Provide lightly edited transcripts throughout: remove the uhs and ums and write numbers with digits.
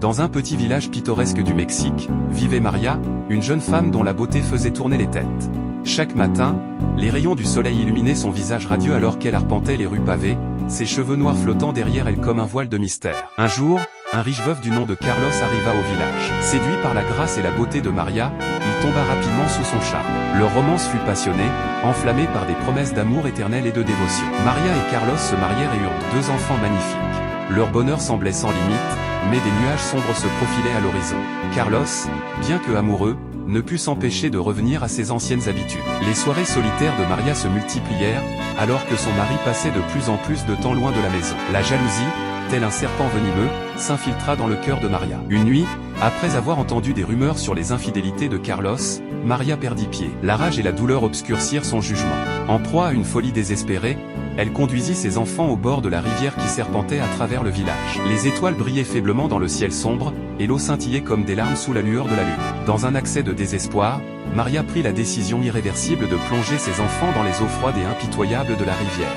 Dans un petit village pittoresque du Mexique, vivait Maria, une jeune femme dont la beauté faisait tourner les têtes. Chaque matin, les rayons du soleil illuminaient son visage radieux alors qu'elle arpentait les rues pavées, ses cheveux noirs flottant derrière elle comme un voile de mystère. Un jour, un riche veuf du nom de Carlos arriva au village. Séduit par la grâce et la beauté de Maria, il tomba rapidement sous son charme. Leur romance fut passionnée, enflammée par des promesses d'amour éternel et de dévotion. Maria et Carlos se marièrent et eurent 2 enfants magnifiques. Leur bonheur semblait sans limite, mais des nuages sombres se profilaient à l'horizon. Carlos, bien que amoureux, ne put s'empêcher de revenir à ses anciennes habitudes. Les soirées solitaires de Maria se multiplièrent, alors que son mari passait de plus en plus de temps loin de la maison. La jalousie, tel un serpent venimeux, s'infiltra dans le cœur de Maria. Une nuit, après avoir entendu des rumeurs sur les infidélités de Carlos, Maria perdit pied. La rage et la douleur obscurcirent son jugement. En proie à une folie désespérée, elle conduisit ses enfants au bord de la rivière qui serpentait à travers le village. Les étoiles brillaient faiblement dans le ciel sombre, et l'eau scintillait comme des larmes sous la lueur de la lune. Dans un accès de désespoir, Maria prit la décision irréversible de plonger ses enfants dans les eaux froides et impitoyables de la rivière.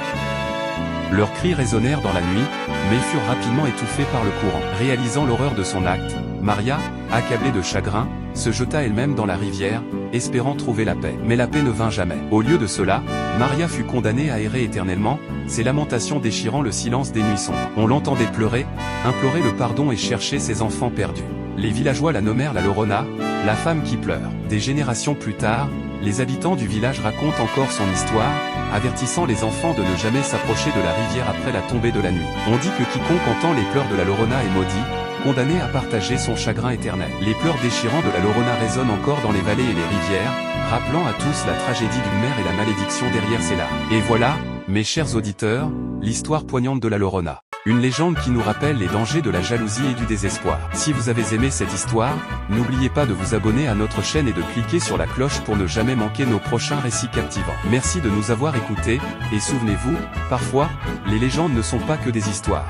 Leurs cris résonnèrent dans la nuit, mais furent rapidement étouffés par le courant. Réalisant l'horreur de son acte, Maria, accablée de chagrin, se jeta elle-même dans la rivière, espérant trouver la paix. Mais la paix ne vint jamais. Au lieu de cela, Maria fut condamnée à errer éternellement, ses lamentations déchirant le silence des nuits sombres. On l'entendait pleurer, implorer le pardon et chercher ses enfants perdus. Les villageois la nommèrent la Llorona, la femme qui pleure. Des générations plus tard, les habitants du village racontent encore son histoire, avertissant les enfants de ne jamais s'approcher de la rivière après la tombée de la nuit. On dit que quiconque entend les pleurs de la Llorona est maudit, condamné à partager son chagrin éternel. Les pleurs déchirants de la Llorona résonnent encore dans les vallées et les rivières, rappelant à tous la tragédie d'une mère et la malédiction derrière ses larmes. Et voilà, mes chers auditeurs, l'histoire poignante de la Llorona. Une légende qui nous rappelle les dangers de la jalousie et du désespoir. Si vous avez aimé cette histoire, n'oubliez pas de vous abonner à notre chaîne et de cliquer sur la cloche pour ne jamais manquer nos prochains récits captivants. Merci de nous avoir écoutés, et souvenez-vous, parfois, les légendes ne sont pas que des histoires.